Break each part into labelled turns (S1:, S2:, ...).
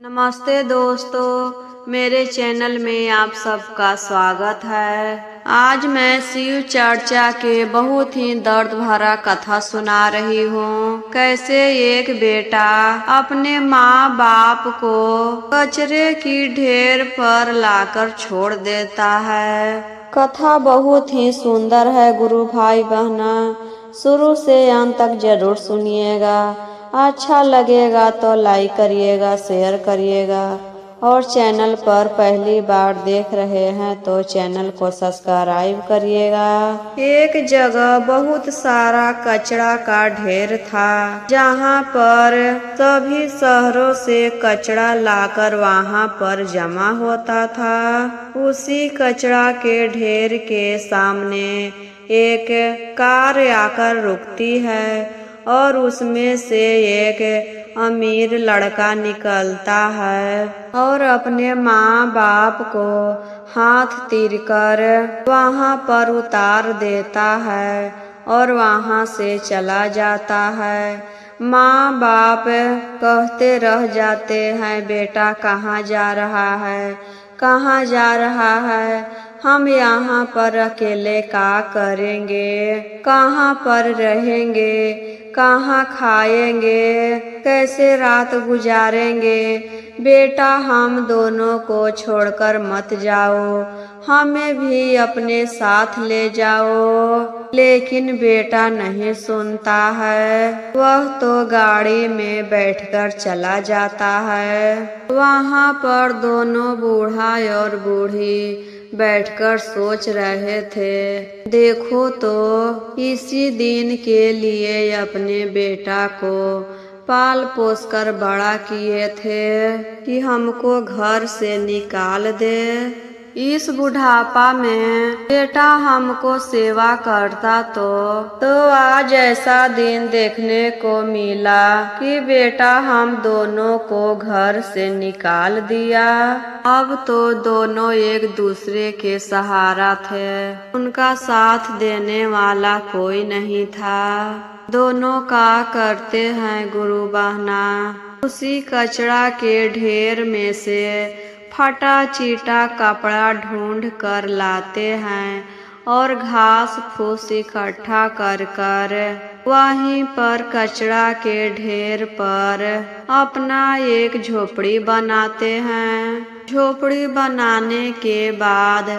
S1: नमस्ते दोस्तों, मेरे चैनल में आप सबका स्वागत है। आज मैं शिव चर्चा के बहुत ही दर्द भरा कथा सुना रही हूँ। कैसे एक बेटा अपने माँ बाप को कचरे की ढेर पर लाकर छोड़ देता है। कथा बहुत ही सुंदर है गुरु भाई बहना, शुरू से अंत तक जरूर सुनिएगा। अच्छा लगेगा तो लाइक करिएगा, शेयर करिएगा, और चैनल पर पहली बार देख रहे हैं तो चैनल को सब्सक्राइब करिएगा। एक जगह बहुत सारा कचरा का ढेर था, जहाँ पर सभी शहरों से कचरा लाकर वहाँ पर जमा होता था। उसी कचरा के ढेर के सामने एक कार आकर रुकती है और उसमें से एक अमीर लड़का निकलता है और अपने माँ बाप को हाथ तीर कर वहाँ पर उतार देता है और वहाँ से चला जाता है। माँ बाप कहते रह जाते हैं, बेटा कहाँ जा रहा है, कहाँ जा रहा है, हम यहाँ पर अकेले क्या करेंगे, कहाँ पर रहेंगे, कहाँ खाएंगे, कैसे रात गुजारेंगे। बेटा हम दोनों को छोड़कर मत जाओ, हमें भी अपने साथ ले जाओ। लेकिन बेटा नहीं सुनता है, वह तो गाड़ी में बैठकर चला जाता है। वहाँ पर दोनों बूढ़ा और बूढ़ी बैठकर सोच रहे थे, देखो तो इसी दिन के लिए अपने बेटा को पाल पोस कर बड़ा किए थे कि हमको घर से निकाल दे। इस बुढ़ापा में बेटा हमको सेवा करता तो आज ऐसा दिन देखने को मिला कि बेटा हम दोनों को घर से निकाल दिया। अब तो दोनों एक दूसरे के सहारा थे, उनका साथ देने वाला कोई नहीं था। दोनों का करते हैं गुरु बहना, उसी कचरा के ढेर में से फटा चीटा कपड़ा ढूंढ कर लाते हैं और घास फूस इकट्ठा कर कर वहीं पर कचरा के ढेर पर अपना एक झोपड़ी बनाते हैं। झोपड़ी बनाने के बाद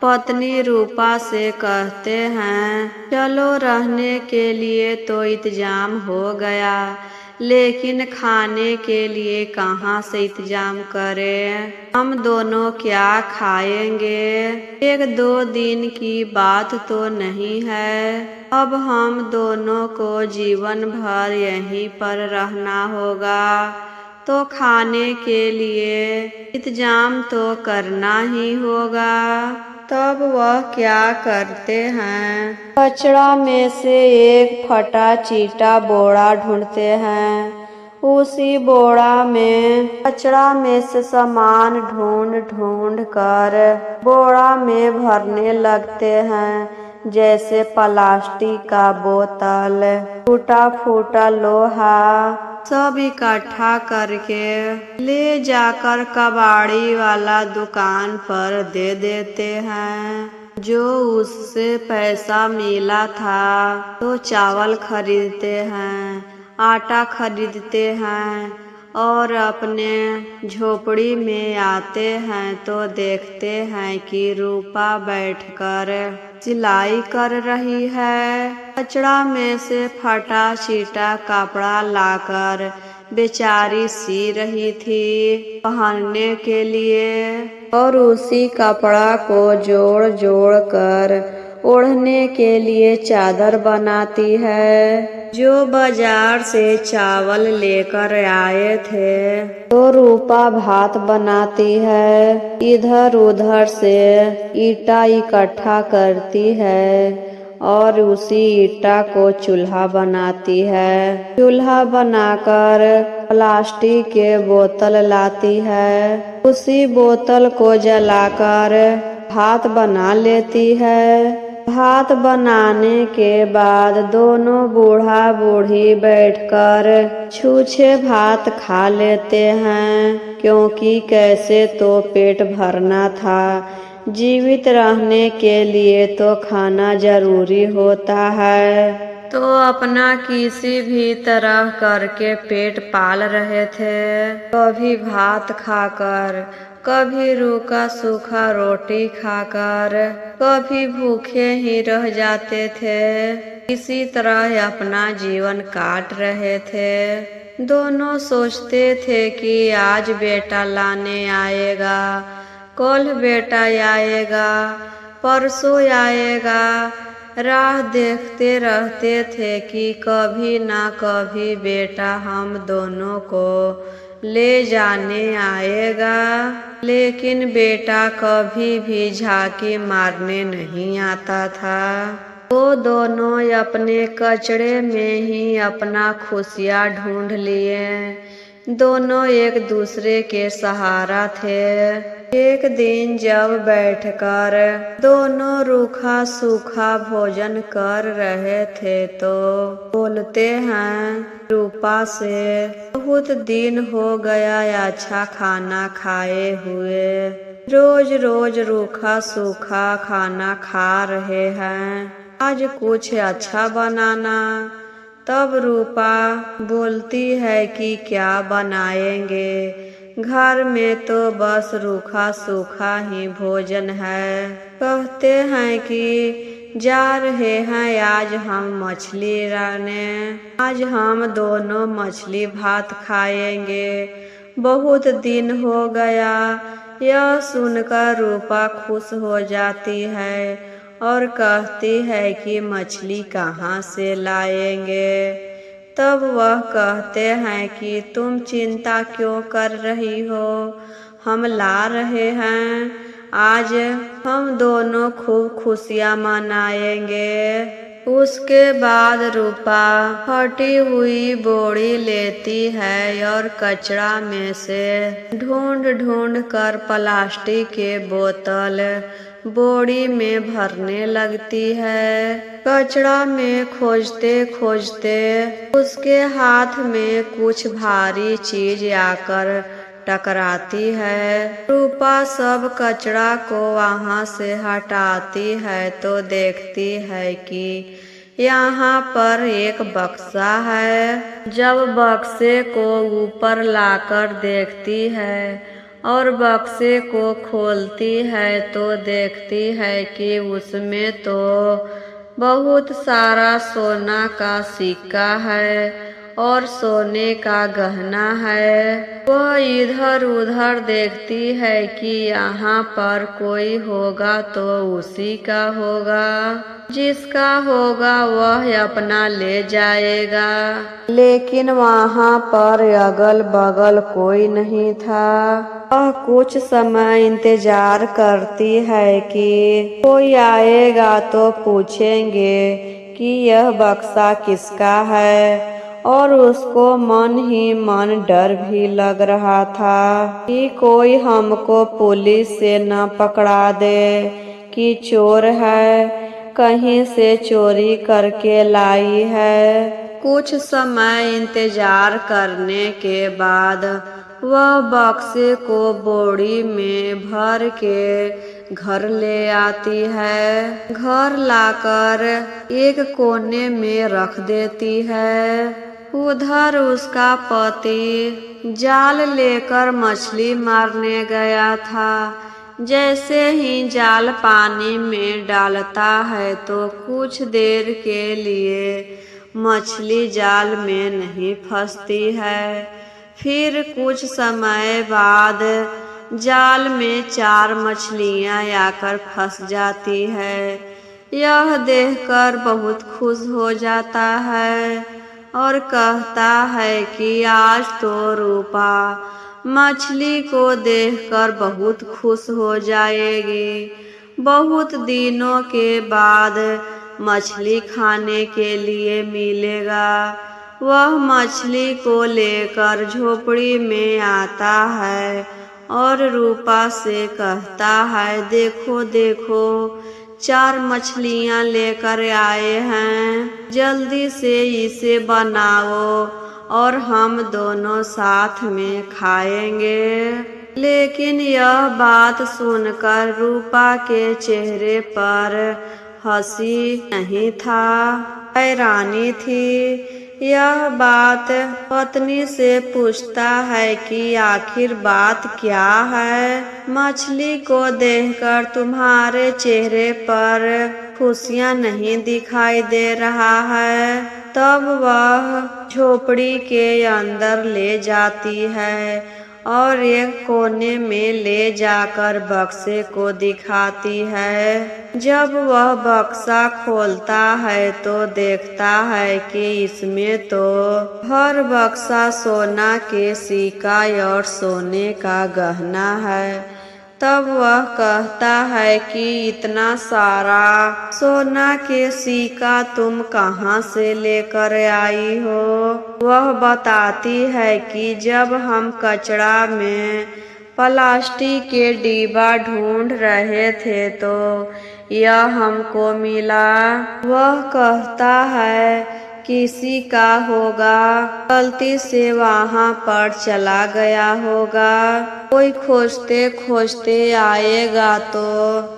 S1: पत्नी रूपा से कहते हैं, चलो रहने के लिए तो इंतजाम हो गया, लेकिन खाने के लिए कहाँ से इंतजाम करें, हम दोनों क्या खाएंगे। एक दो दिन की बात तो नहीं है, अब हम दोनों को जीवन भर यहीं पर रहना होगा, तो खाने के लिए इंतजाम तो करना ही होगा। तब वह क्या करते हैं, कचरा में से एक फटा चीटा बोरा ढूंढते हैं। उसी बोरा में कचरा में से सामान ढूंढ ढूंढ कर बोरा में भरने लगते हैं, जैसे प्लास्टिक का बोतल, टूटा फूटा लोहा, सब इकट्ठा करके ले जाकर कबाड़ी वाला दुकान पर दे देते हैं। जो उससे पैसा मिला था तो चावल खरीदते हैं, आटा खरीदते हैं और अपने झोपड़ी में आते हैं तो देखते हैं कि रूपा बैठकर सिलाई कर रही है। कचरा में से फटा चीटा कपड़ा लाकर बेचारी सी रही थी पहनने के लिए, और उसी कपड़ा को जोड़ जोड़ कर ओढ़ने के लिए चादर बनाती है। जो बाजार से चावल लेकर आए थे तो रूपा भात बनाती है, इधर उधर से ईटा इकट्ठा करती है और उसी ईटा को चूल्हा बनाती है। चूल्हा बनाकर प्लास्टिक के बोतल लाती है, उसी बोतल को जलाकर भात बना लेती है। भात बनाने के बाद दोनों बूढ़ा बूढ़ी बैठकर छूछे भात खा लेते हैं, क्योंकि कैसे तो पेट भरना था। जीवित रहने के लिए तो खाना जरूरी होता है, तो अपना किसी भी तरह करके पेट पाल रहे थे। कभी भात खाकर, कभी रूखा सूखा रोटी खाकर, कभी भूखे ही रह जाते थे। इसी तरह अपना जीवन काट रहे थे। दोनों सोचते थे कि आज बेटा लाने आएगा, कल बेटा आएगा, परसों आएगा। राह देखते रहते थे कि कभी ना कभी बेटा हम दोनों को ले जाने आएगा, लेकिन बेटा कभी भी झांकी मारने नहीं आता था। वो दोनों अपने कचड़े में ही अपना खुशियाँ ढूंढ लिए। दोनों एक दूसरे के सहारा थे। एक दिन जब बैठकर दोनों रूखा सूखा भोजन कर रहे थे तो बोलते हैं रूपा से, बहुत दिन हो गया अच्छा खाना खाए हुए। रोज रोज रूखा सूखा खाना खा रहे हैं, आज कुछ अच्छा बनाना। तब रूपा बोलती है कि क्या बनाएंगे, घर में तो बस रूखा सूखा ही भोजन है। कहते हैं कि जा रहे हैं आज हम मछली लाने, आज हम दोनों मछली भात खाएंगे, बहुत दिन हो गया। यह सुनकर रूपा खुश हो जाती है और कहती है कि मछली कहाँ से लाएंगे। तब वह कहते हैं कि तुम चिंता क्यों कर रही हो, हम ला रहे हैं। आज हम दोनों खूब खुशियाँ मनाएंगे। उसके बाद रूपा फटी हुई बोरी लेती है और कचरा में से ढूंढ ढूंढ कर प्लास्टिक के बोतल बोरी में भरने लगती है। कचरा में खोजते खोजते उसके हाथ में कुछ भारी चीज आकर टकराती है। रूपा सब कचरा को वहां से हटाती है तो देखती है कि यहाँ पर एक बक्सा है। जब बक्से को ऊपर लाकर देखती है और बक्से को खोलती है तो देखती है कि उसमें तो बहुत सारा सोना का सिक्का है और सोने का गहना है। वह इधर उधर देखती है कि यहाँ पर कोई होगा तो उसी का होगा, जिसका होगा वह अपना ले जाएगा। लेकिन वहाँ पर अगल बगल कोई नहीं था। वह कुछ समय इंतजार करती है कि कोई आएगा तो पूछेंगे कि यह बक्सा किसका है, और उसको मन ही मन डर भी लग रहा था कि कोई हमको पुलिस से न पकड़ा दे कि चोर है, कहीं से चोरी करके लाई है। कुछ समय इंतजार करने के बाद वह बक्से को बोरी में भर के घर ले आती है। घर लाकर एक कोने में रख देती है। उधर उसका पति जाल लेकर मछली मारने गया था। जैसे ही जाल पानी में डालता है तो कुछ देर के लिए मछली जाल में नहीं फंसती है। फिर कुछ समय बाद जाल में 4 मछलियां आकर फंस जाती है। यह देखकर बहुत खुश हो जाता है और कहता है कि आज तो रूपा मछली को देखकर बहुत खुश हो जाएगी। बहुत दिनों के बाद मछली खाने के लिए मिलेगा। वह मछली को लेकर झोपड़ी में आता है और रूपा से कहता है, देखो देखो 4 मछलियाँ लेकर आए हैं, जल्दी से इसे बनाओ और हम दोनों साथ में खाएंगे। लेकिन यह बात सुनकर रूपा के चेहरे पर हंसी नहीं था, हैरानी थी। यह बात पत्नी से पूछता है कि आखिर बात क्या है? मछली को देखकर तुम्हारे चेहरे पर खुशियाँ नहीं दिखाई दे रहा है। तब वह झोपड़ी के अंदर ले जाती है और एक कोने में ले जाकर बक्से को दिखाती है। जब वह बक्सा खोलता है तो देखता है कि इसमें तो हर बक्सा सोना के सिक्का और सोने का गहना है। तब वह कहता है कि इतना सारा सोना के सिक्का तुम कहाँ से लेकर आई हो? वह बताती है कि जब हम कचरा में प्लास्टिक के डिब्बा ढूंढ रहे थे तो यह हमको मिला। वह कहता है किसी का होगा, गलती से वहाँ पर चला गया होगा, कोई खोजते खोजते आएगा तो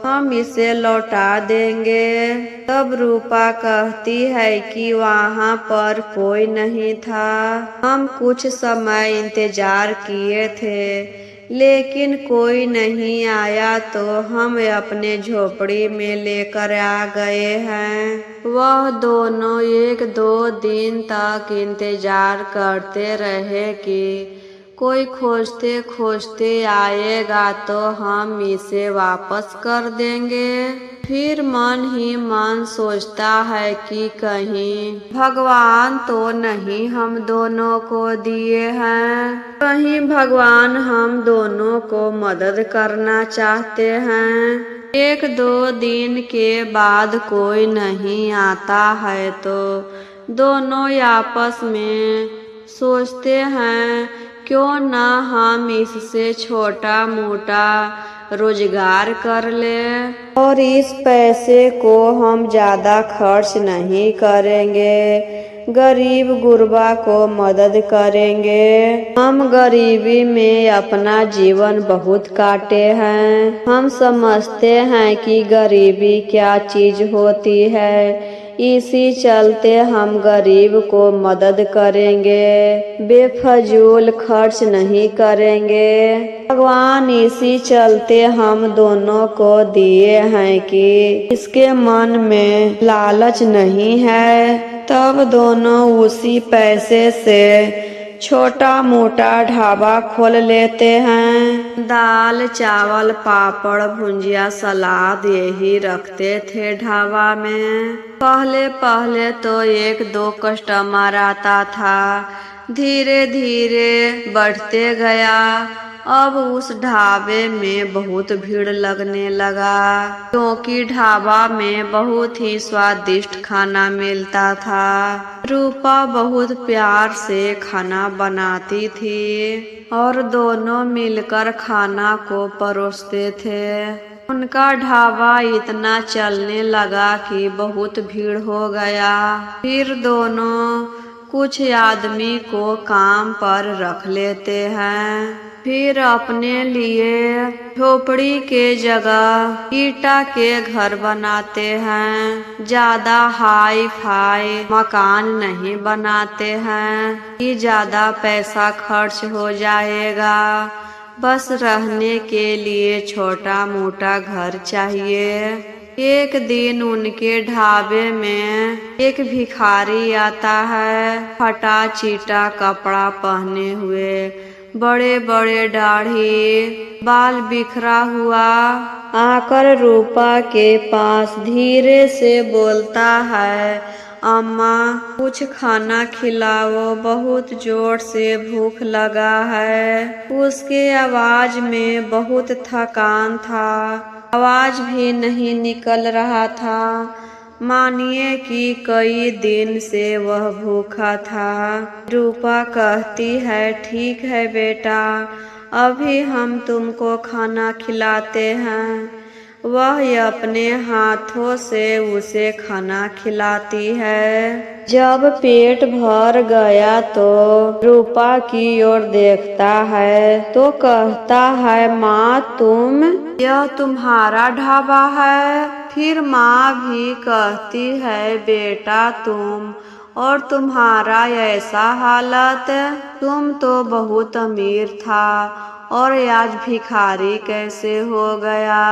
S1: हम इसे लौटा देंगे। तब रूपा कहती है कि वहाँ पर कोई नहीं था, हम कुछ समय इंतजार किए थे लेकिन कोई नहीं आया तो हम अपने झोपड़ी में लेकर आ गए हैं। वह दोनों 1-2 दिन तक इंतजार करते रहे कि कोई खोजते खोजते आएगा तो हम इसे वापस कर देंगे। फिर मन ही मन सोचता है कि कहीं भगवान तो नहीं हम दोनों को दिए हैं, कहीं भगवान हम दोनों को मदद करना चाहते हैं। 1-2 दिन के बाद कोई नहीं आता है तो दोनों आपस में सोचते हैं क्यों ना हम इससे छोटा मोटा रोजगार कर ले और इस पैसे को हम ज्यादा खर्च नहीं करेंगे, गरीब गुरबा को मदद करेंगे। हम गरीबी में अपना जीवन बहुत काटे हैं, हम समझते हैं कि गरीबी क्या चीज होती है, इसी चलते हम गरीब को मदद करेंगे, बेफजूल खर्च नहीं करेंगे। भगवान इसी चलते हम दोनों को दिए हैं कि इसके मन में लालच नहीं है। तब दोनों उसी पैसे से छोटा मोटा ढाबा खोल लेते हैं। दाल चावल पापड़ भुंजिया सलाद यही रखते थे ढाबा में। पहले पहले तो 1-2 कस्टमर आता था, धीरे धीरे बढ़ते गया। अब उस ढाबे में बहुत भीड़ लगने लगा क्योंकि ढाबा में बहुत ही स्वादिष्ट खाना मिलता था। रूपा बहुत प्यार से खाना बनाती थी और दोनों मिलकर खाना को परोसते थे। उनका ढाबा इतना चलने लगा कि बहुत भीड़ हो गया। फिर दोनों कुछ आदमी को काम पर रख लेते हैं, फिर अपने लिए झोपड़ी के जगह ईटा के घर बनाते हैं। ज्यादा हाई फाई मकान नहीं बनाते हैं कि ज्यादा पैसा खर्च हो जाएगा, बस रहने के लिए छोटा मोटा घर चाहिए। एक दिन उनके ढाबे में एक भिखारी आता है, फटा चीटा कपड़ा पहने हुए, बड़े बड़े दाढ़ी, बाल बिखरा हुआ, आकर रूपा के पास धीरे से बोलता है, अम्मा कुछ खाना खिलाओ, बहुत जोर से भूख लगा है। उसके आवाज में बहुत थकान था, आवाज भी नहीं निकल रहा था, मानिए कि कई दिन से वह भूखा था। रूपा कहती है, ठीक है बेटा, अभी हम तुमको खाना खिलाते हैं। वह अपने हाथों से उसे खाना खिलाती है। जब पेट भर गया तो रूपा की ओर देखता है तो कहता है, माँ यह तुम्हारा ढाबा है? फिर माँ भी कहती है, बेटा तुम और तुम्हारा ऐसा हालत, तुम तो बहुत अमीर था और आज भिखारी कैसे हो गया?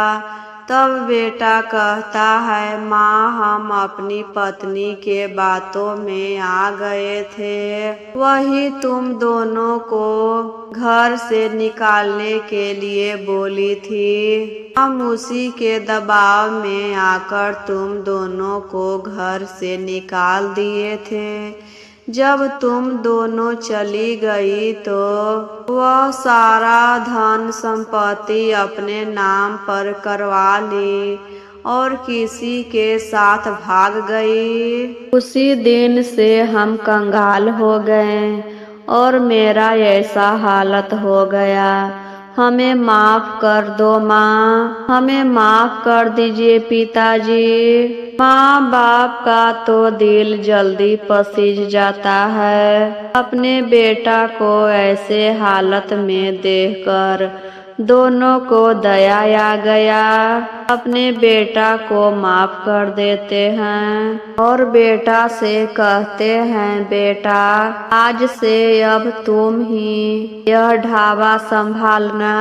S1: तब बेटा कहता है, माँ हम अपनी पत्नी के बातों में आ गए थे, वही तुम दोनों को घर से निकालने के लिए बोली थी। हम उसी के दबाव में आकर तुम दोनों को घर से निकाल दिए थे। जब तुम दोनों चली गई तो वह सारा धन संपत्ति अपने नाम पर करवा ली और किसी के साथ भाग गई। उसी दिन से हम कंगाल हो गए और मेरा ऐसा हालत हो गया। हमें माफ कर दो माँ, हमें माफ कर दीजिए पिताजी। माँ बाप का तो दिल जल्दी पसीज जाता है। अपने बेटा को ऐसे हालत में देखकर दोनों को दया आ गया। अपने बेटा को माफ कर देते हैं और बेटा से कहते हैं, बेटा आज से अब तुम ही यह ढाबा संभालना।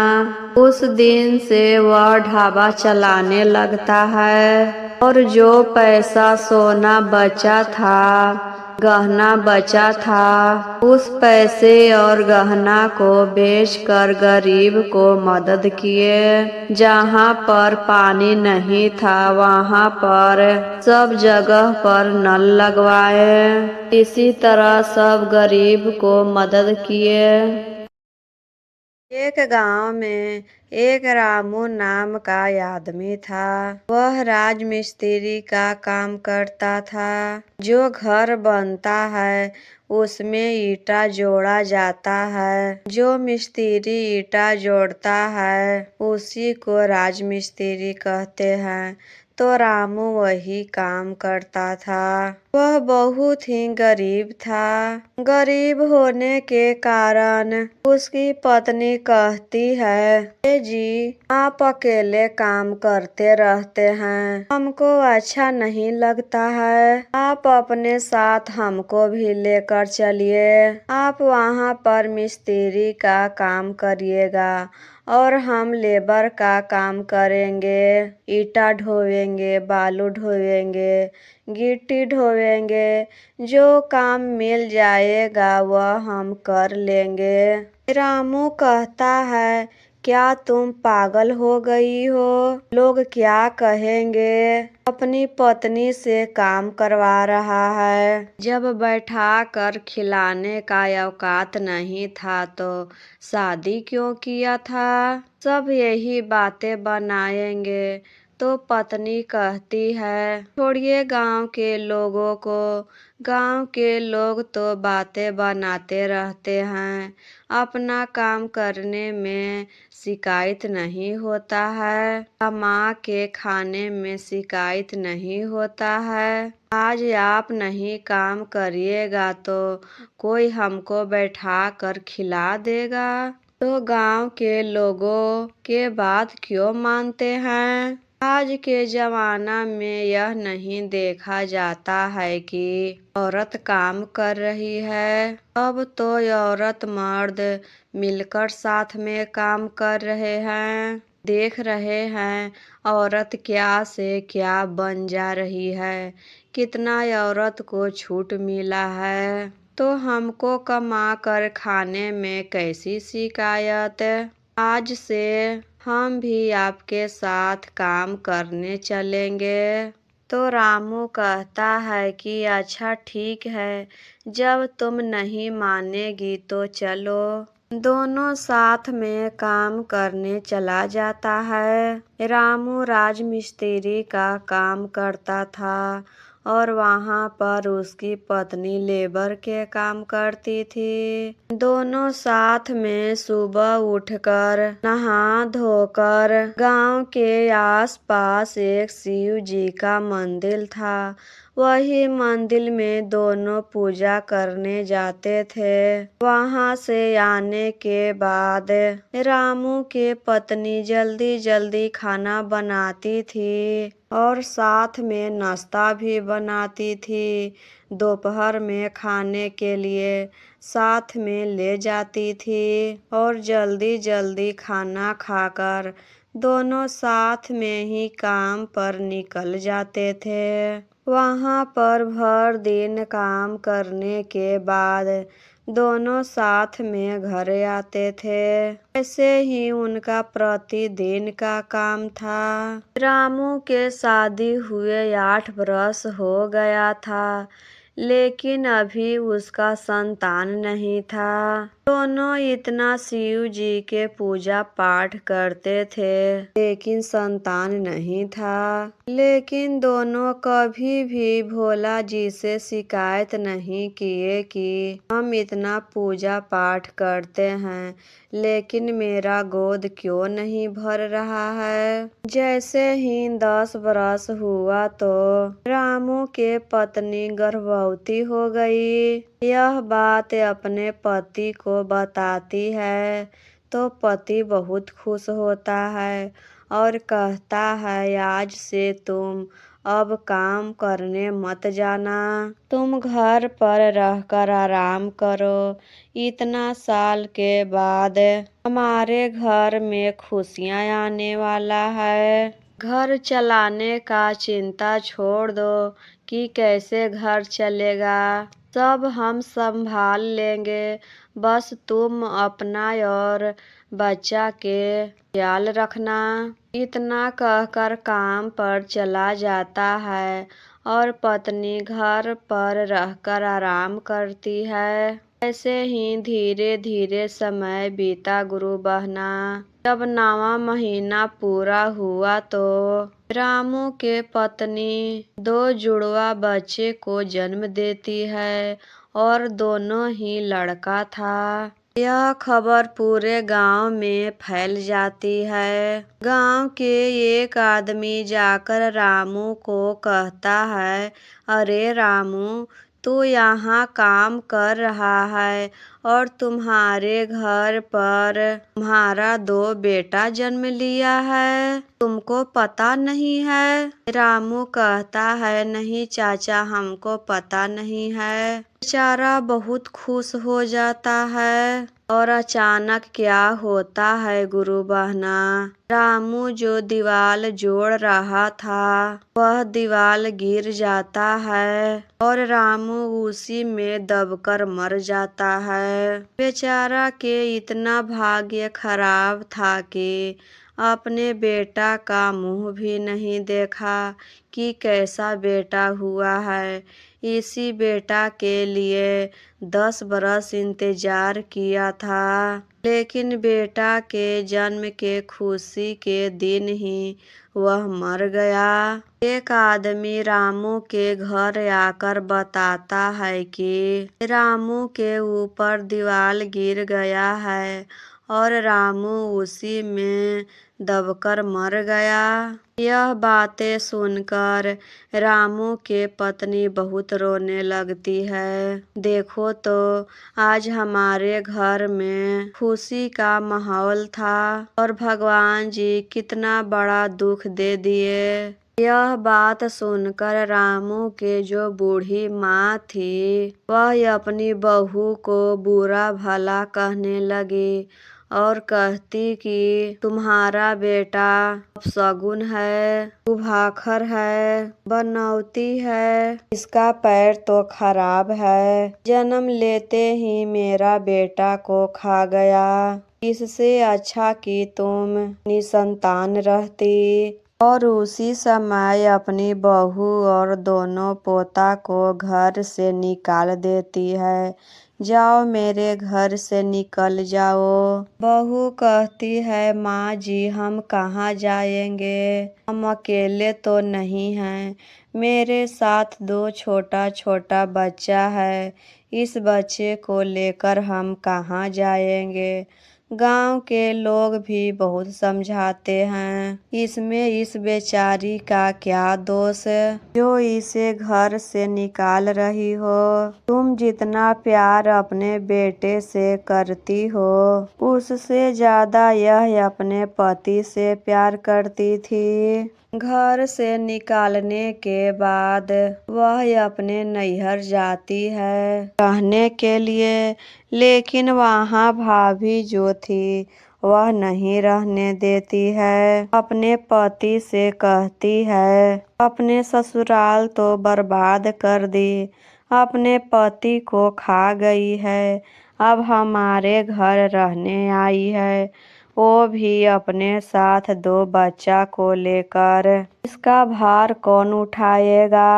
S1: उस दिन से वह ढाबा चलाने लगता है और जो पैसा सोना बचा था, गहना बचा था, उस पैसे और गहना को बेचकर गरीब को मदद किए। जहाँ पर पानी नहीं था वहाँ पर सब जगह पर नल लगवाए। इसी तरह सब गरीब को मदद किए। एक गांव में एक रामू नाम का आदमी था। वह राजमिस्त्री का काम करता था। जो घर बनता है उसमें ईंटा जोड़ा जाता है। जो मिस्त्री ईंटा जोड़ता है उसी को राजमिस्त्री कहते हैं। तो रामू वही काम करता था। वह बहुत ही गरीब था। गरीब होने के कारण उसकी पत्नी कहती है, जी आप अकेले काम करते रहते हैं, हमको अच्छा नहीं लगता है। आप अपने साथ हमको भी लेकर चलिए। आप वहाँ पर मिस्त्री का काम करिएगा और हम लेबर का काम करेंगे। ईंटा ढोएंगे, बालू ढोएंगे, गिट्टी ढोएंगे। जो काम मिल जाएगा वह हम कर लेंगे। रामू कहता है, क्या तुम पागल हो गई हो? लोग क्या कहेंगे? अपनी पत्नी से काम करवा रहा है। जब बैठा कर खिलाने का औकात नहीं था तो शादी क्यों किया था? सब यही बातें बनाएंगे। तो पत्नी कहती है, छोड़िए गांव के लोगों को। गांव के लोग तो बातें बनाते रहते हैं, अपना काम करने में शिकायत नहीं होता है, कमा के खाने में शिकायत नहीं होता है। आज आप नहीं काम करिएगा तो कोई हमको बैठा कर खिला देगा। तो गांव के लोगों के बात क्यों मानते हैं? आज के जमाना में यह नहीं देखा जाता है कि औरत काम कर रही है। अब तो औरत मर्द मिलकर साथ में काम कर रहे हैं। देख रहे हैं औरत क्या से क्या बन जा रही है। कितना औरत को छूट मिला है। तो हमको कमा कर खाने में कैसी शिकायत? आज से हम भी आपके साथ काम करने चलेंगे। तो रामू कहता है कि अच्छा ठीक है, जब तुम नहीं मानेगी तो चलो। दोनों साथ में काम करने चला जाता है। रामू राजमिस्त्री का काम करता था और वहाँ पर उसकी पत्नी लेबर के काम करती थी। दोनों साथ में सुबह उठकर नहा धोकर गांव के आसपास एक शिव जी का मंदिर था। वही मंदिर में दोनों पूजा करने जाते थे। वहाँ से आने के बाद रामू के पत्नी जल्दी जल्दी खाना बनाती थी और साथ में नाश्ता भी बनाती थी। दोपहर में खाने के लिए साथ में ले जाती थी और जल्दी जल्दी खाना खाकर दोनों साथ में ही काम पर निकल जाते थे। वहाँ पर भर दिन काम करने के बाद दोनों साथ में घर आते थे। ऐसे ही उनका प्रतिदिन का काम था। रामू के शादी हुए 8 वर्ष हो गया था, लेकिन अभी उसका संतान नहीं था। दोनों इतना शिव जी के पूजा पाठ करते थे, लेकिन संतान नहीं था। लेकिन दोनों कभी भी भोला जी से शिकायत नहीं किए कि हम इतना पूजा पाठ करते हैं, लेकिन मेरा गोद क्यों नहीं भर रहा है। जैसे ही 10 वर्ष हुआ तो रामू के पत्नी गर्भवती हो गई। यह बात अपने पति को बताती है तो पति बहुत खुश होता है और कहता है, आज से तुम अब काम करने मत जाना, तुम घर पर रहकर आराम करो। इतना साल के बाद हमारे घर में खुशियाँ आने वाला है। घर चलाने का चिंता छोड़ दो कि कैसे घर चलेगा, सब हम संभाल लेंगे, बस तुम अपना और बच्चा के ख्याल रखना। इतना कहकर काम पर चला जाता है और पत्नी घर पर रहकर आराम करती है। ऐसे ही धीरे धीरे समय बीता गुरु बहना। जब 9वां महीना पूरा हुआ तो रामू के पत्नी 2 जुड़वा बच्चे को जन्म देती है और दोनों ही लड़का था। यह खबर पूरे गांव में फैल जाती है। गांव के एक आदमी जाकर रामू को कहता है, अरे रामू, तू यहाँ काम कर रहा है और तुम्हारे घर पर तुम्हारा 2 बेटा जन्म लिया है, तुमको पता नहीं है। रामू कहता है, नहीं चाचा, हमको पता नहीं है। बेचारा बहुत खुश हो जाता है और अचानक क्या होता है गुरु बहना, रामू जो दीवार जोड़ रहा था वह दीवार गिर जाता है और रामू उसी में दबकर मर जाता है। बेचारा के इतना भाग्य खराब था कि अपने बेटा का मुंह भी नहीं देखा कि कैसा बेटा हुआ है। इसी बेटा के लिए 10 बरस इंतजार किया था, लेकिन बेटा के जन्म के खुशी के दिन ही वह मर गया। एक आदमी रामू के घर आकर बताता है कि रामू के ऊपर दीवार गिर गया है और रामू उसी में दबकर मर गया। यह बातें सुनकर रामू के पत्नी बहुत रोने लगती है। देखो तो आज हमारे घर में खुशी का माहौल था और भगवान जी कितना बड़ा दुख दे दिए। यह बात सुनकर रामू के जो बूढ़ी माँ थी वह अपनी बहू को बुरा भला कहने लगी और कहती कि तुम्हारा बेटा अपशगुन है, कुभाखर है, बनौती है, इसका पैर तो खराब है, जन्म लेते ही मेरा बेटा को खा गया। इससे अच्छा कि तुम निसंतान रहती। और उसी समय अपनी बहू और दोनों पोता को घर से निकाल देती है। जाओ, मेरे घर से निकल जाओ। बहू कहती है, माँ जी, हम कहाँ जाएंगे, हम अकेले तो नहीं हैं, मेरे साथ 2 छोटा छोटा बच्चा है। इस बच्चे को लेकर हम कहाँ जाएंगे। गांव के लोग भी बहुत समझाते हैं। इसमें इस बेचारी का क्या दोष जो इसे घर से निकाल रही हो। तुम जितना प्यार अपने बेटे से करती हो उससे ज्यादा यह अपने पति से प्यार करती थी। घर से निकालने के बाद वह अपने नैहर जाती है रहने के लिए, लेकिन वहाँ भाभी जो थी वह नहीं रहने देती है। अपने पति से कहती है अपने ससुराल तो बर्बाद कर दी, अपने पति को खा गई है, अब हमारे घर रहने आई है, वो भी अपने साथ 2 बच्चा को लेकर। इसका भार कौन उठाएगा।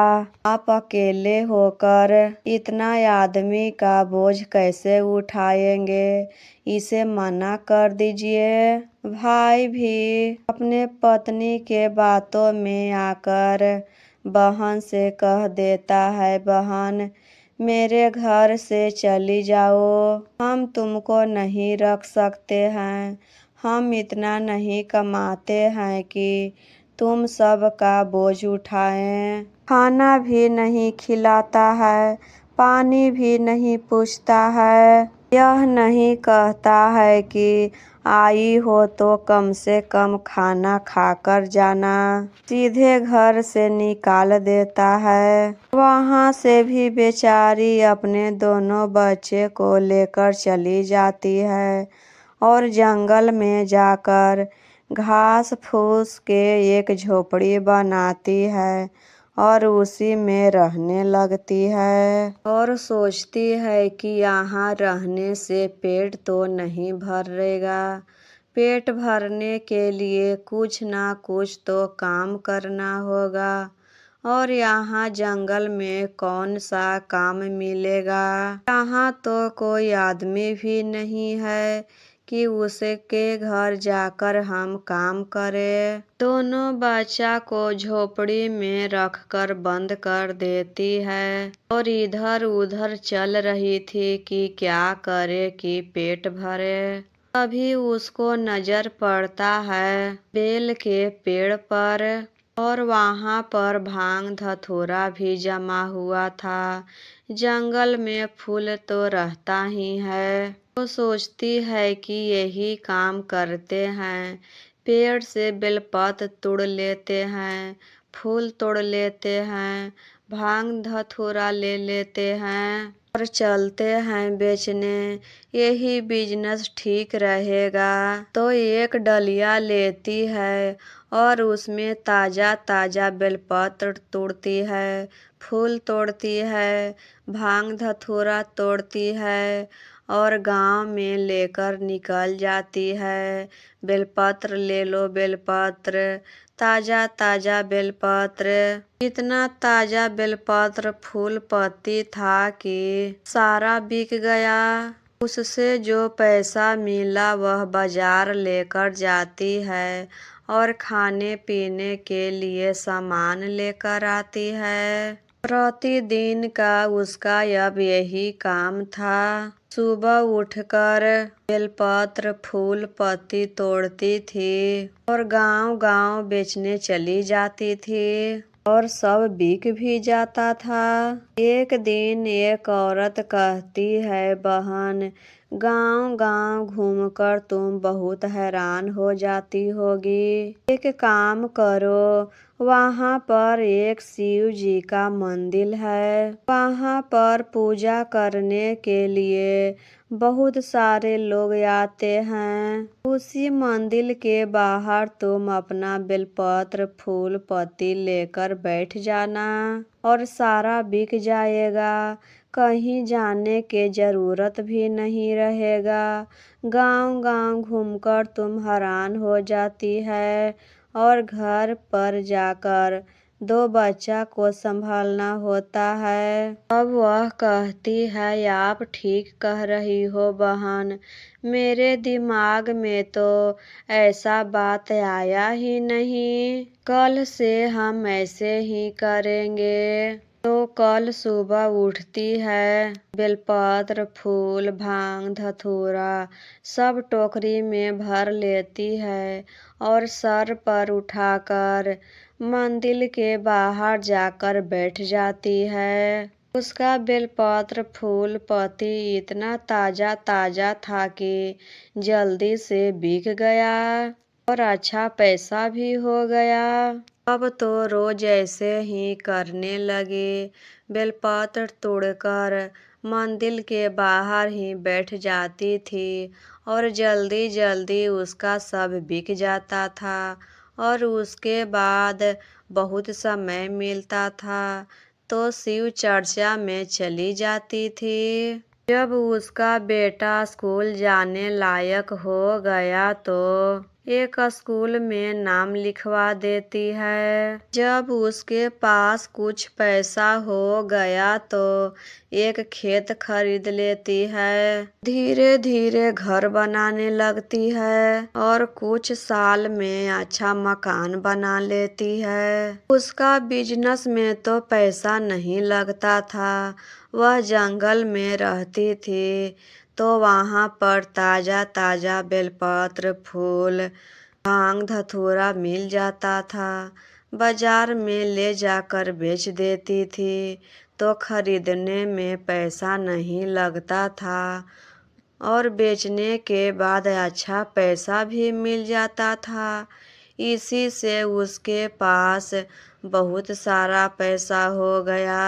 S1: आप अकेले होकर इतना आदमी का बोझ कैसे उठाएंगे। इसे मना कर दीजिए। भाई भी अपने पत्नी के बातों में आकर बहन से कह देता है, बहन मेरे घर से चली जाओ, हम तुमको नहीं रख सकते हैं, हम इतना नहीं कमाते हैं कि तुम सब का बोझ उठाएं। खाना भी नहीं खिलाता है, पानी भी नहीं पूछता है, यह नहीं कहता है कि आई हो तो कम से कम खाना खाकर जाना, सीधे घर से निकाल देता है। वहाँ से भी बेचारी अपने दोनों बच्चे को लेकर चली जाती है और जंगल में जाकर घास फूस के एक झोपड़ी बनाती है और उसी में रहने लगती है और सोचती है कि यहाँ रहने से पेट तो नहीं भरेगा। पेट भरने के लिए कुछ ना कुछ तो काम करना होगा और यहाँ जंगल में कौन सा काम मिलेगा। यहाँ तो कोई आदमी भी नहीं है कि उसके घर जाकर हम काम करें। दोनों बच्चा को झोपड़ी में रखकर बंद कर देती है और इधर उधर चल रही थी कि क्या करे कि पेट भरे। तभी उसको नजर पड़ता है बेल के पेड़ पर और वहाँ पर भांग धतूरा भी जमा हुआ था। जंगल में फूल तो रहता ही है। वो सोचती है कि यही काम करते हैं, पेड़ से बेलपत तोड़ लेते हैं, फूल तोड़ लेते हैं, भांग धतूरा ले लेते हैं और चलते हैं बेचने, यही बिजनेस ठीक रहेगा। तो एक डलिया लेती है और उसमें ताजा ताजा बेलपत्र तोड़ती है, फूल तोड़ती है, भांग धतूरा तोड़ती है और गांव में लेकर निकल जाती है। बेलपत्र ले लो, बेलपत्र, ताजा ताजा बेलपत्र। इतना ताजा बेलपत्र फूल पत्ती था कि सारा बिक गया। उससे जो पैसा मिला वह बाजार लेकर जाती है और खाने पीने के लिए सामान लेकर आती है। प्रतिदिन का उसका अब यही काम था। सुबह उठकर बेलपत्र फूल पत्ती तोड़ती थी और गांव गांव बेचने चली जाती थी और सब बिक भी जाता था। एक दिन एक औरत कहती है, बहन गांव गांव घूमकर तुम बहुत हैरान हो जाती होगी। एक काम करो, वहाँ पर एक शिव जी का मंदिर है, वहाँ पर पूजा करने के लिए बहुत सारे लोग आते हैं। उसी मंदिर के बाहर तुम अपना बेलपत्र फूल पत्ती लेकर बैठ जाना और सारा बिक जाएगा, कहीं जाने के जरूरत भी नहीं रहेगा। गांव गांव घूमकर तुम हैरान हो जाती है और घर पर जाकर दो बच्चा को संभालना होता है। अब वह कहती है, आप ठीक कह रही हो बहन, मेरे दिमाग में तो ऐसा बात आया ही नहीं। कल से हम ऐसे ही करेंगे। तो कल सुबह उठती है, बेलपत्र, फूल, भांग, धतूरा सब टोकरी में भर लेती है और सर पर उठाकर मंदिर के बाहर जाकर बैठ जाती है। उसका बेलपत्र फूल पत्ती इतना ताजा ताजा था कि जल्दी से बिक गया और अच्छा पैसा भी हो गया। अब तो रोज ऐसे ही करने लगे। बेलपत्र तोड़कर मंदिर के बाहर ही बैठ जाती थी और जल्दी जल्दी उसका सब बिक जाता था और उसके बाद बहुत समय मिलता था तो शिव चर्चा में चली जाती थी। जब उसका बेटा स्कूल जाने लायक हो गया तो एक स्कूल में नाम लिखवा देती है। जब उसके पास कुछ पैसा हो गया तो एक खेत खरीद लेती है। धीरे धीरे घर बनाने लगती है और कुछ साल में अच्छा मकान बना लेती है। उसका बिजनेस में तो पैसा नहीं लगता था। वह जंगल में रहती थी तो वहाँ पर ताजा ताजा बेलपत्र, फूल, भांग, धतूरा मिल जाता था। बाजार में ले जाकर बेच देती थी तो खरीदने में पैसा नहीं लगता था और बेचने के बाद अच्छा पैसा भी मिल जाता था। इसी से उसके पास बहुत सारा पैसा हो गया।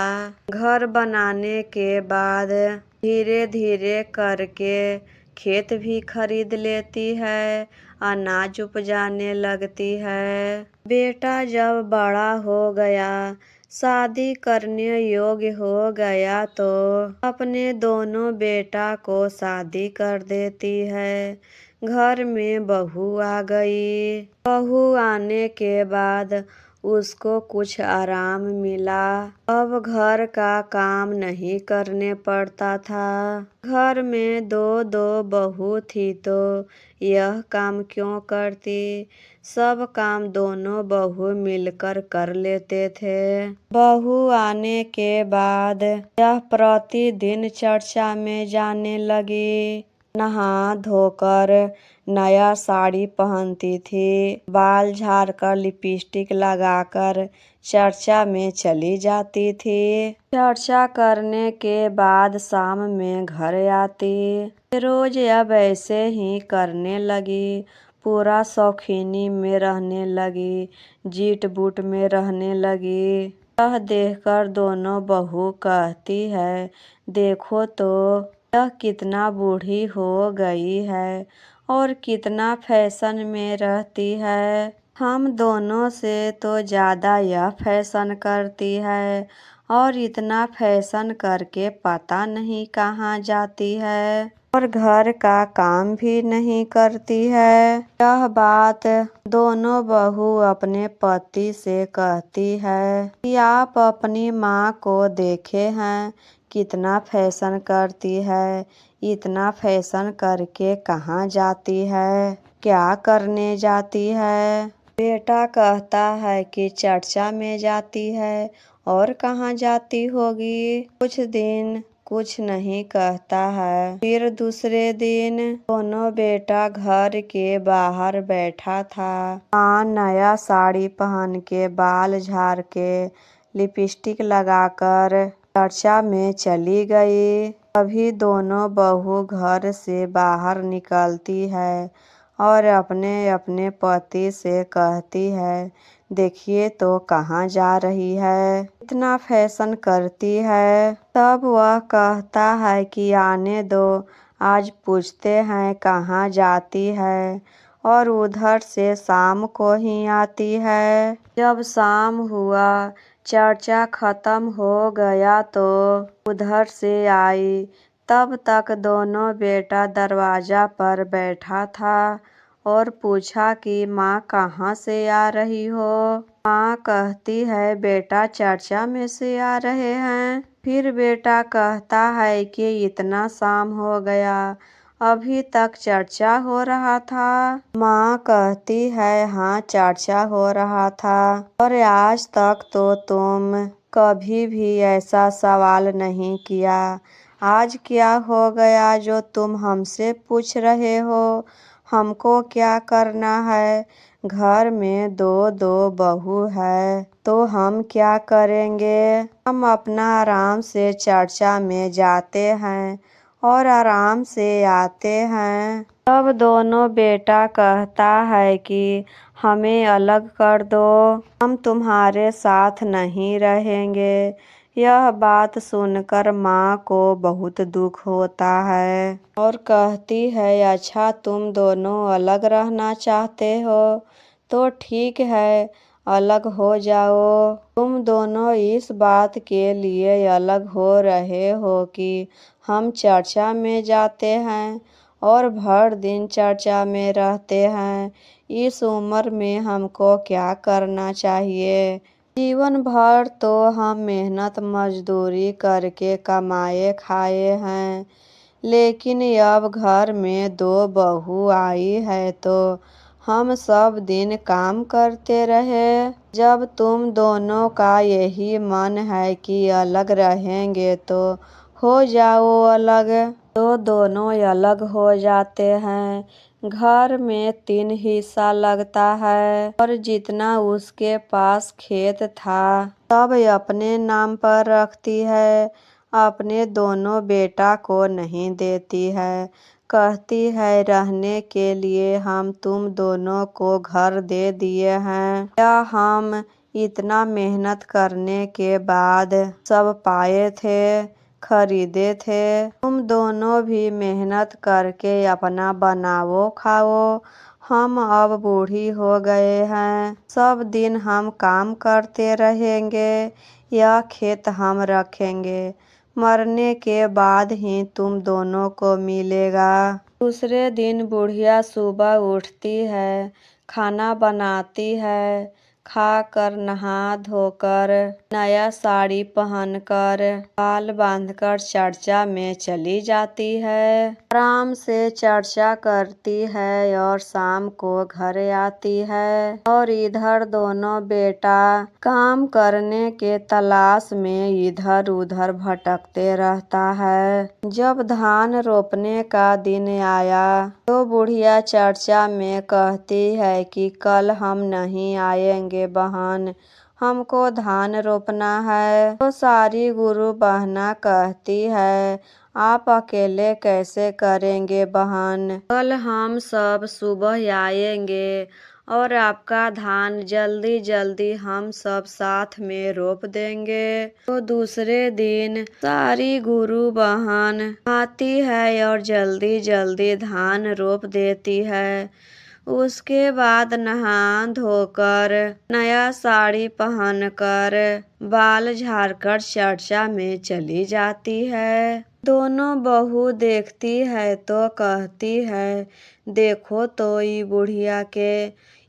S1: घर बनाने के बाद धीरे धीरे करके खेत भी खरीद लेती है, अनाज उपजाने लगती है। बेटा जब बड़ा हो गया, शादी करने योग्य हो गया तो अपने दोनों बेटा को शादी कर देती है। घर में बहू आ गई। बहू आने के बाद उसको कुछ आराम मिला। अब घर का काम नहीं करने पड़ता था। घर में दो दो बहू थी तो यह काम क्यों करती। सब काम दोनों बहू मिलकर कर लेते थे। बहू आने के बाद यह प्रतिदिन चर्चा में जाने लगी। नहा धोकर नया साड़ी पहनती थी, बाल झाड़कर लिपस्टिक लगाकर चर्चा में चली जाती थी। चर्चा करने के बाद शाम में घर आती। रोज अब ऐसे ही करने लगी। पूरा शौकीनी में रहने लगी, जीट बूट में रहने लगी। यह देखकर दोनों बहू कहती है, देखो तो यह कितना बूढ़ी हो गई है और कितना फैशन में रहती है। हम दोनों से तो ज़्यादा यह फैशन करती है और इतना फैशन करके पता नहीं कहाँ जाती है और घर का काम भी नहीं करती है। यह बात दोनों बहू अपने पति से कहती है कि आप अपनी माँ को देखे हैं कितना फैशन करती है, इतना फैशन करके कहाँ जाती है, क्या करने जाती है। बेटा कहता है कि चर्चा में जाती है और कहाँ जाती होगी। कुछ दिन कुछ नहीं कहता है। फिर दूसरे दिन दोनों बेटा घर के बाहर बैठा था। माँ नया साड़ी पहन के, बाल झाड़ के, लिपस्टिक लगाकर चर्चा में चली गई। अभी दोनों बहू घर से बाहर निकलती है और अपने अपने पति से कहती है, देखिए तो कहाँ जा रही है, इतना फैशन करती है। तब वह कहता है कि आने दो, आज पूछते हैं कहाँ जाती है। और उधर से शाम को ही आती है। जब शाम हुआ, चर्चा खत्म हो गया तो उधर से आई। तब तक दोनों बेटा दरवाजा पर बैठा था और पूछा कि माँ कहाँ से आ रही हो। माँ कहती है बेटा चर्चा में से आ रहे हैं। फिर बेटा कहता है कि इतना शाम हो गया, अभी तक चर्चा हो रहा था। माँ कहती है हाँ चर्चा हो रहा था, और आज तक तो तुम कभी भी ऐसा सवाल नहीं किया। आज क्या हो गया जो तुम हमसे पूछ रहे हो? हमको क्या करना है? घर में दो दो बहू है तो हम क्या करेंगे? हम अपना आराम से चर्चा में जाते हैं और आराम से आते हैं। तब दोनों बेटा कहता है कि हमें अलग कर दो, हम तुम्हारे साथ नहीं रहेंगे। यह बात सुनकर माँ को बहुत दुख होता है और कहती है अच्छा तुम दोनों अलग रहना चाहते हो तो ठीक है, अलग हो जाओ। तुम दोनों इस बात के लिए अलग हो रहे हो कि हम चर्चा में जाते हैं और भर दिन चर्चा में रहते हैं। इस उम्र में हमको क्या करना चाहिए? जीवन भर तो हम मेहनत मजदूरी करके कमाए खाए हैं, लेकिन अब घर में दो बहू आई है तो हम सब दिन काम करते रहे। जब तुम दोनों का यही मन है कि अलग रहेंगे तो हो जाओ अलग। तो दोनों अलग हो जाते हैं। घर में 3 हिस्सा लगता है और जितना उसके पास खेत था सब अपने नाम पर रखती है, अपने दोनों बेटा को नहीं देती है। कहती है रहने के लिए हम तुम दोनों को घर दे दिए हैं, क्या हम इतना मेहनत करने के बाद सब पाए थे, खरीदे थे? तुम दोनों भी मेहनत करके अपना बनाओ खाओ। हम अब बूढ़ी हो गए हैं, सब दिन हम काम करते रहेंगे, यह खेत हम रखेंगे, मरने के बाद ही तुम दोनों को मिलेगा। दूसरे दिन बुढ़िया सुबह उठती है, खाना बनाती है, खाकर नहा धोकर नया साड़ी पहनकर बाल बांधकर चर्चा में चली जाती है। आराम से चर्चा करती है और शाम को घर आती है और इधर दोनों बेटा काम करने के तलाश में इधर उधर भटकते रहता है। जब धान रोपने का दिन आया तो बुढ़िया चर्चा में कहती है कि कल हम नहीं आएंगे बहन, हमको धान रोपना है। तो सारी गुरु बहना कहती है आप अकेले कैसे करेंगे बहन, कल हम सब सुबह आएंगे और आपका धान जल्दी जल्दी हम सब साथ में रोप देंगे। तो दूसरे दिन सारी गुरु बहन आती है और जल्दी जल्दी धान रोप देती है। उसके बाद नहा धोकर नया साड़ी पहनकर बाल झाड़कर चर्चा में चली जाती है। दोनों बहू देखती है तो कहती है देखो तो ये बुढ़िया के,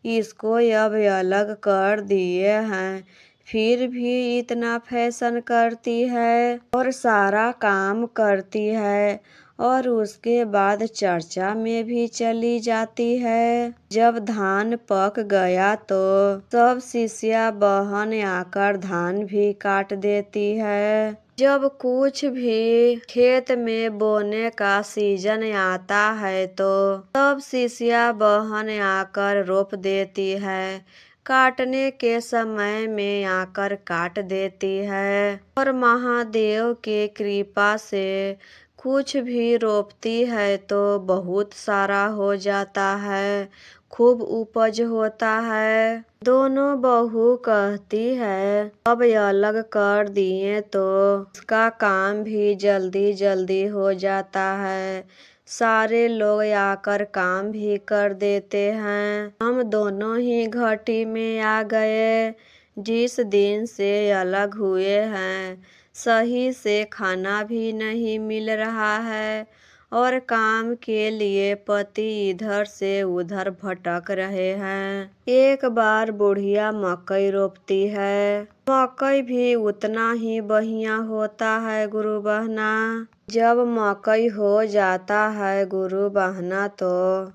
S1: इसको अब अलग कर दिए हैं फिर भी इतना फैशन करती है और सारा काम करती है और उसके बाद चर्चा में भी चली जाती है। जब धान पक गया तो सब शिष्या बहन आकर धान भी काट देती है। जब कुछ भी खेत में बोने का सीजन आता है तो सब शिष्या बहन आकर रोप देती है, काटने के समय में आकर काट देती है और महादेव के कृपा से कुछ भी रोपती है तो बहुत सारा हो जाता है, खूब उपज होता है। दोनों बहू कहती है अब अलग कर दिए तो उसका काम भी जल्दी जल्दी हो जाता है, सारे लोग आकर काम भी कर देते हैं। हम दोनों ही घाटी में आ गए। जिस दिन से अलग हुए हैं सही से खाना भी नहीं मिल रहा है और काम के लिए पति इधर से उधर भटक रहे हैं। एक बार बुढ़िया मकई रोपती है। मकई भी उतना ही बढ़िया होता है गुरु बहना। जब मकई हो जाता है गुरु बहना तो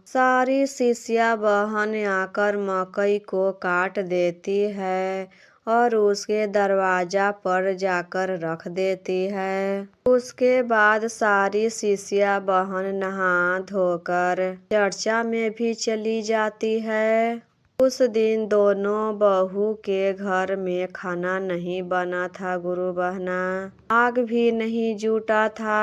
S1: सारी शिष्या बहन आकर मकई को काट देती है और उसके दरवाजा पर जाकर रख देती है। उसके बाद सारी शिष्या बहन नहा धोकर चर्चा में भी चली जाती है। उस दिन दोनों बहू के घर में खाना नहीं बना था गुरु बहना। आग भी नहीं जुटा था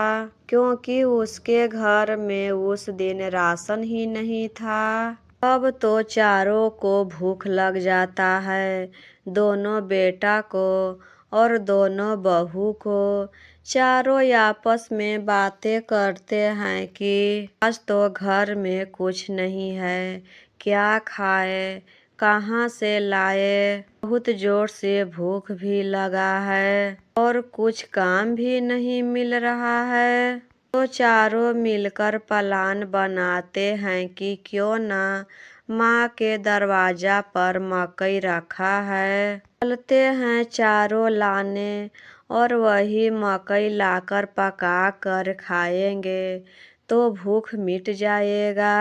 S1: क्योंकि उसके घर में उस दिन राशन ही नहीं था। अब तो चारों को भूख लग जाता है, दोनों बेटा को और दोनों बहू को। चारों आपस में बातें करते हैं कि आज तो घर में कुछ नहीं है, क्या खाए, कहाँ से लाए। बहुत जोर से भूख भी लगा है और कुछ काम भी नहीं मिल रहा है। तो चारों मिलकर प्लान बनाते हैं कि क्यों ना माँ के दरवाजा पर मकई रखा है, चलते हैं चारों लाने और वही मकई लाकर पका कर खाएंगे तो भूख मिट जाएगा।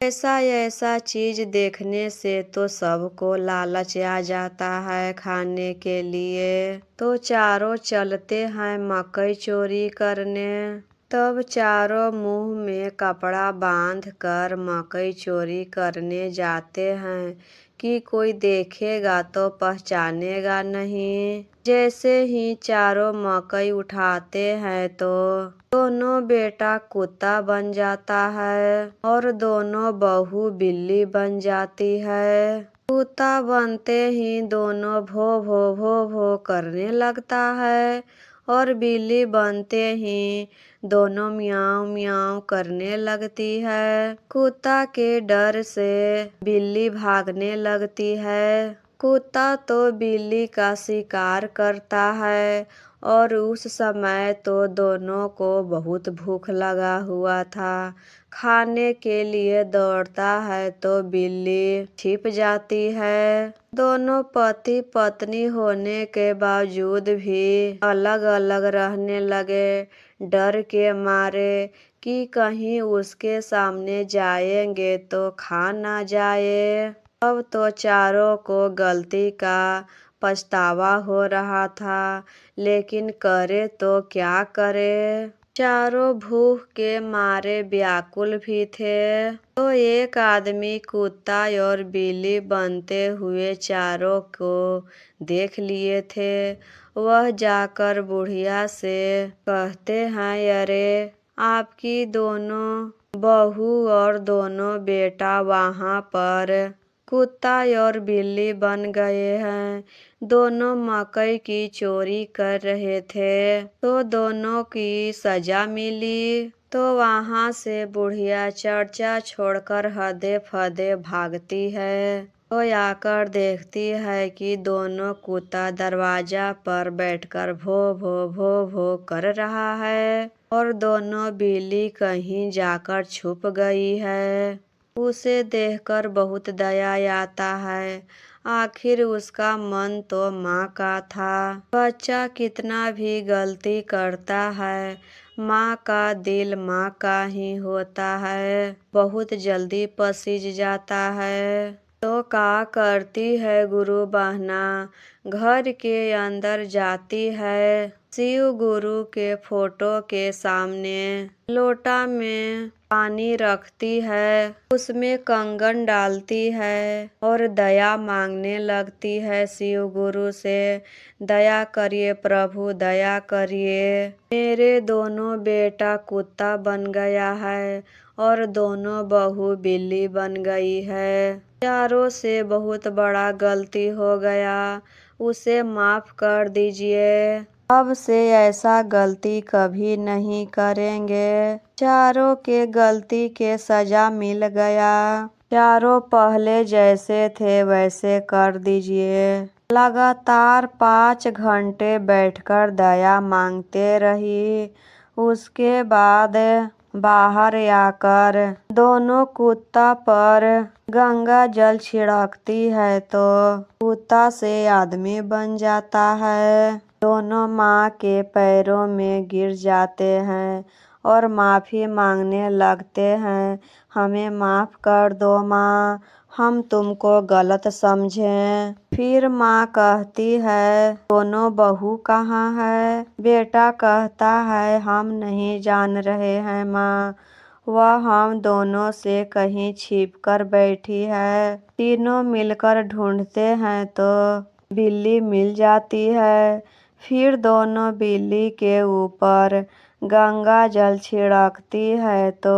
S1: ऐसा ऐसा चीज देखने से तो सबको लालच आ जाता है खाने के लिए। तो चारों चलते हैं मकई चोरी करने। तब चारों मुंह में कपड़ा बांध कर मकई चोरी करने जाते हैं कि कोई देखेगा तो पहचानेगा नहीं। जैसे ही चारों मकई उठाते हैं तो दोनों बेटा कुत्ता बन जाता है और दोनों बहू बिल्ली बन जाती है। कुत्ता बनते ही दोनों भो भो भो भो करने लगता है और बिल्ली बनते ही दोनों म्याऊं म्याऊं करने लगती है। कुत्ता के डर से बिल्ली भागने लगती है। कुत्ता तो बिल्ली का शिकार करता है और उस समय तो दोनों को बहुत भूख लगा हुआ था। खाने के लिए दौड़ता है तो बिल्ली छिप जाती है। दोनों पति पत्नी होने के बावजूद भी अलग अलग रहने लगे, डर के मारे कि कहीं उसके सामने जाएंगे तो खा ना जाए। अब तो चारों को गलती का पछतावा हो रहा था, लेकिन करे तो क्या करे। चारों भूख के मारे व्याकुल भी थे। तो एक आदमी कुत्ता और बिल्ली बनते हुए चारों को देख लिए थे। वह जाकर बुढ़िया से कहते हैं, अरे आपकी दोनों बहू और दोनों बेटा वहाँ पर कुत्ता और बिल्ली बन गए हैं। दोनों मकई की चोरी कर रहे थे तो दोनों की सजा मिली। तो वहाँ से बुढ़िया चर्चा छोड़कर हदे फदे भागती है। तो आकर देखती है कि दोनों कुत्ता दरवाजा पर बैठकर भो भो भो भो कर रहा है और दोनों बिल्ली कहीं जाकर छुप गई है। उसे देखकर बहुत दया आता है। आखिर उसका मन तो माँ का था। बच्चा कितना भी गलती करता है, माँ का दिल माँ का ही होता है, बहुत जल्दी पसीज जाता है। तो क्या करती है गुरु बहना, घर के अंदर जाती है, शिव गुरु के फोटो के सामने लोटा में पानी रखती है, उसमें कंगन डालती है और दया मांगने लगती है शिव गुरु से। दया करिए प्रभु, दया करिए, मेरे दोनों बेटा कुत्ता बन गया है और दोनों बहू बिल्ली बन गई है। चारों से बहुत बड़ा गलती हो गया, उसे माफ कर दीजिए। अब से ऐसा गलती कभी नहीं करेंगे। चारों के गलती के सजा मिल गया। चारों पहले जैसे थे वैसे कर दीजिए। लगातार 5 घंटे बैठकर दया मांगते रही। उसके बाद बाहर आकर दोनों कुत्ता पर गंगा जल छिड़कती है तो कुत्ता से आदमी बन जाता है। दोनों माँ के पैरों में गिर जाते हैं और माफ़ी मांगने लगते हैं, हमें माफ़ कर दो माँ, हम तुमको गलत समझें। फिर माँ कहती है, दोनों बहू कहाँ है? बेटा कहता है, हम नहीं जान रहे हैं माँ, वह हम दोनों से कहीं छिप कर बैठी है। तीनों मिलकर ढूंढते हैं तो बिल्ली मिल जाती है। फिर दोनों बिल्ली के ऊपर गंगा जल छिड़कती है तो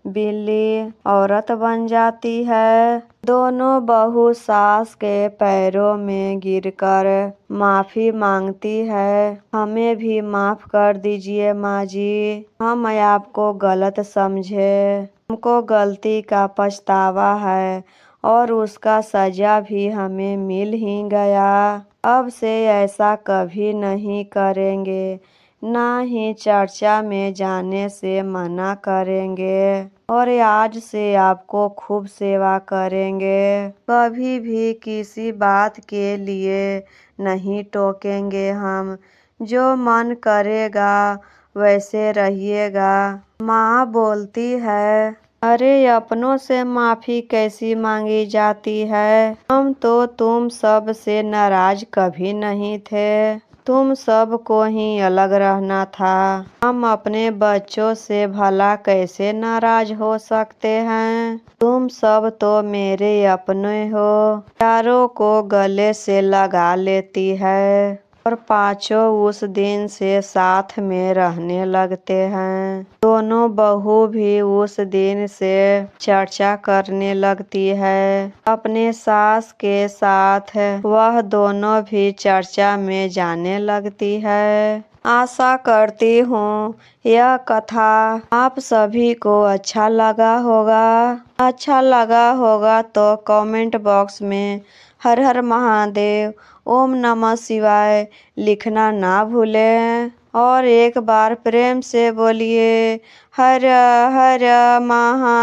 S1: बिल्ली औरत बन जाती है। दोनों बहू सास के पैरों में गिरकर माफ़ी मांगती है, हमें भी माफ़ कर दीजिए माँ जी, हम आपको गलत समझे, हमको गलती का पछतावा है और उसका सजा भी हमें मिल ही गया। अब से ऐसा कभी नहीं करेंगे, ना ही चर्चा में जाने से मना करेंगे और आज से आपको खूब सेवा करेंगे। कभी भी किसी बात के लिए नहीं टोकेंगे हम, जो मन करेगा वैसे रहिएगा। माँ बोलती है, अरे अपनों से माफ़ी कैसी मांगी जाती है? हम तो तुम सब से नाराज कभी नहीं थे, तुम सबको ही अलग रहना था। हम अपने बच्चों से भला कैसे नाराज हो सकते हैं? तुम सब तो मेरे अपने हो। चारों को गले से लगा लेती है और पांचों उस दिन से साथ में रहने लगते हैं। दोनों बहू भी उस दिन से चर्चा करने लगती है अपने सास के साथ, वह दोनों भी चर्चा में जाने लगती है। आशा करती हूँ यह कथा आप सभी को अच्छा लगा होगा। अच्छा लगा होगा तो कमेंट बॉक्स में हर हर महादेव, ओम नमः शिवाय लिखना ना भूलें और एक बार प्रेम से बोलिए हर हर महा